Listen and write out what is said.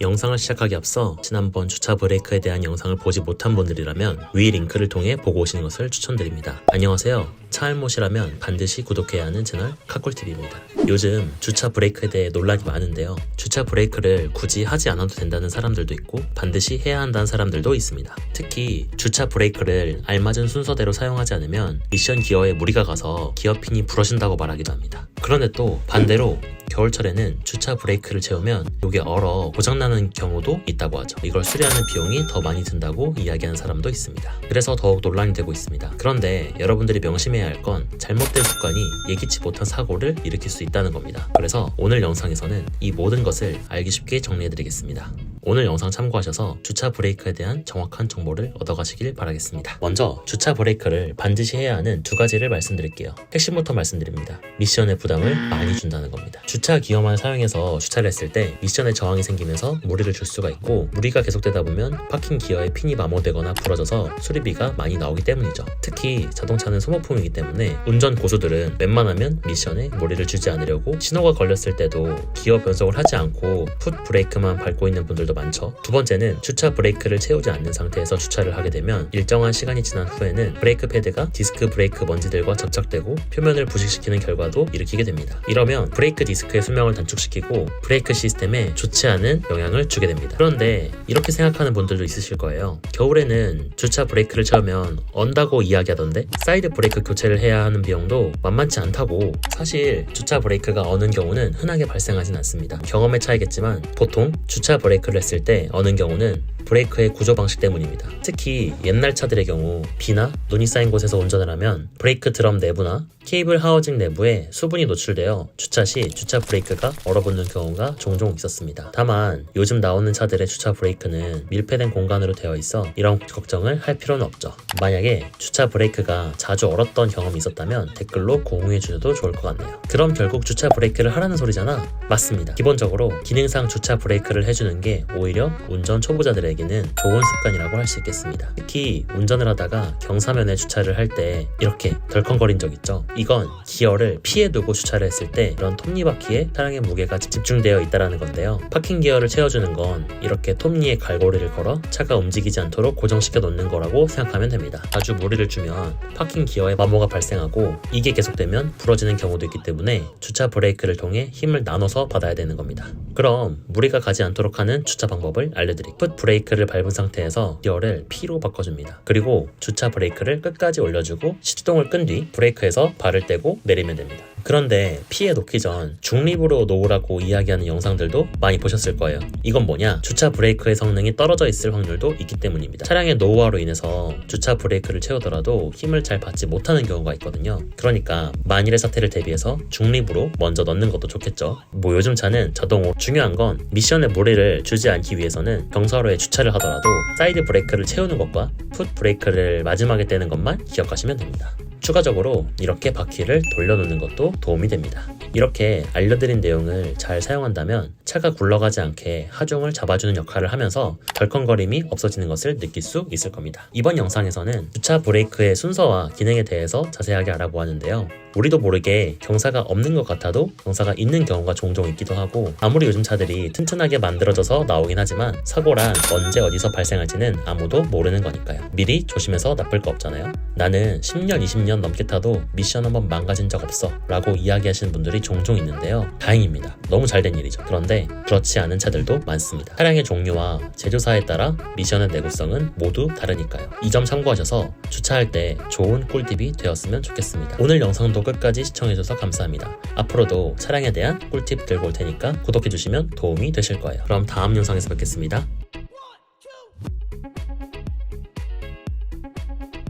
영상을 시작하기 앞서 지난번 주차 브레이크에 대한 영상을 보지 못한 분들이라면 위 링크를 통해 보고 오시는 것을 추천드립니다. 안녕하세요. 차알못이라면 반드시 구독해야 하는 채널 카꿀TV입니다. 요즘 주차 브레이크에 대해 논란이 많은데요. 주차 브레이크를 굳이 하지 않아도 된다는 사람들도 있고 반드시 해야 한다는 사람들도 있습니다. 특히 주차 브레이크를 알맞은 순서대로 사용하지 않으면 미션 기어에 무리가 가서 기어핀이 부러진다고 말하기도 합니다. 그런데 또 반대로 겨울철에는 주차 브레이크를 채우면 이게 얼어 고장나는 경우도 있다고 하죠. 이걸 수리하는 비용이 더 많이 든다고 이야기하는 사람도 있습니다. 그래서 더욱 논란이 되고 있습니다. 그런데 여러분들이 명심해야 할 건 잘못된 습관이 예기치 못한 사고를 일으킬 수 있다는 겁니다. 그래서 오늘 영상에서는 이 모든 것을 알기 쉽게 정리해드리겠습니다. 오늘 영상 참고하셔서 주차 브레이크에 대한 정확한 정보를 얻어가시길 바라겠습니다. 먼저 주차 브레이크를 반드시 해야 하는 두 가지를 말씀드릴게요. 핵심부터 말씀드립니다. 미션의 부담을 많이 준다는 겁니다. 주차 기어만 사용해서 주차를 했을 때 미션에 저항이 생기면서 무리를 줄 수가 있고 무리가 계속되다 보면 파킹 기어에 핀이 마모되거나 부러져서 수리비가 많이 나오기 때문이죠. 특히 자동차는 소모품이기 때문에 운전 고수들은 웬만하면 미션에 무리를 주지 않으려고 신호가 걸렸을 때도 기어 변속을 하지 않고 풋 브레이크만 밟고 있는 분들도 많죠. 두 번째는 주차 브레이크를 채우지 않는 상태에서 주차를 하게 되면 일정한 시간이 지난 후에는 브레이크 패드가 디스크 브레이크 먼지들과 접착되고 표면을 부식시키는 결과도 일으키게 됩니다. 이러면 브레이크 디스크의 수명을 단축시키고 브레이크 시스템에 좋지 않은 영향을 주게 됩니다. 그런데 이렇게 생각하는 분들도 있으실 거예요. 겨울에는 주차 브레이크를 채우면 언다고 이야기하던데 사이드 브레이크 교체를 해야 하는 비용도 만만치 않다고. 사실 주차 브레이크가 어는 경우는 흔하게 발생하진 않습니다. 경험의 차이겠지만 보통 주차 브레이크를 했을 때 어는 경우는 브레이크의 구조 방식 때문입니다. 특히 옛날 차들의 경우 비나 눈이 쌓인 곳에서 운전을 하면 브레이크 드럼 내부나 케이블 하우징 내부에 수분이 노출되어 주차 시 주차 브레이크가 얼어붙는 경우가 종종 있었습니다. 다만 요즘 나오는 차들의 주차 브레이크는 밀폐된 공간으로 되어 있어 이런 걱정을 할 필요는 없죠. 만약에 주차 브레이크가 자주 얼었던 경험이 있었다면 댓글로 공유해 주셔도 좋을 것 같네요. 그럼 결국 주차 브레이크를 하라는 소리잖아? 맞습니다. 기본적으로 기능상 주차 브레이크를 해주는 게 오히려 운전 초보자들에게는 좋은 습관이라고 할 수 있겠습니다. 특히 운전을 하다가 경사면에 주차를 할 때 이렇게 덜컹거린 적 있죠? 이건 기어를 피해 두고 주차를 했을 때 이런 톱니바퀴에 차량의 무게가 집중되어 있다는 건데요. 파킹 기어를 채워주는 건 이렇게 톱니에 갈고리를 걸어 차가 움직이지 않도록 고정시켜 놓는 거라고 생각하면 됩니다. 아주 무리를 주면 파킹 기어에 마모가 발생하고 이게 계속되면 부러지는 경우도 있기 때문에 주차 브레이크를 통해 힘을 나눠서 받아야 되는 겁니다. 그럼 무리가 가지 않도록 하는 주차 방법을 알려드릴게요. 풋 브레이크를 밟은 상태에서 기어를 P로 바꿔줍니다. 그리고 주차 브레이크를 끝까지 올려주고 시동을 끈 뒤 브레이크에서 발을 떼고 내리면 됩니다. 그런데 P에 놓기 전 중립으로 놓으라고 이야기하는 영상들도 많이 보셨을 거예요. 이건 뭐냐? 주차 브레이크의 성능이 떨어져 있을 확률도 있기 때문입니다. 차량의 노후화로 인해서 주차 브레이크를 채우더라도 힘을 잘 받지 못하는 경우가 있거든요. 그러니까 만일의 사태를 대비해서 중립으로 먼저 넣는 것도 좋겠죠. 요즘 차는 자동으로. 중요한 건 미션에 무리를 주지 않기 위해서는 경사로에 주차를 하더라도 사이드 브레이크를 채우는 것과 풋 브레이크를 마지막에 떼는 것만 기억하시면 됩니다. 추가적으로 이렇게 바퀴를 돌려놓는 것도 도움이 됩니다. 이렇게 알려드린 내용을 잘 사용한다면 차가 굴러가지 않게 하중을 잡아주는 역할을 하면서 덜컹거림이 없어지는 것을 느낄 수 있을 겁니다. 이번 영상에서는 주차 브레이크의 순서와 기능에 대해서 자세하게 알아보았는데요. 우리도 모르게 경사가 없는 것 같아도 경사가 있는 경우가 종종 있기도 하고 아무리 요즘 차들이 튼튼하게 만들어져서 나오긴 하지만 사고란 언제 어디서 발생할지는 아무도 모르는 거니까요. 미리 조심해서 나쁠 거 없잖아요. 나는 10년, 20년 넘게 타도 미션 한번 망가진 적 없어 라고 이야기하시는 분들이 종종 있는데요. 다행입니다. 너무 잘된 일이죠. 그런데 그렇지 않은 차들도 많습니다. 차량의 종류와 제조사에 따라 미션의 내구성은 모두 다르니까요. 이 점 참고하셔서 주차할 때 좋은 꿀팁이 되었으면 좋겠습니다. 오늘 영상도 끝까지 시청해주셔서 감사합니다. 앞으로도 차량에 대한 꿀팁 들고 올 테니까 구독해주시면 도움이 되실 거예요. 그럼 다음 영상에서 뵙겠습니다.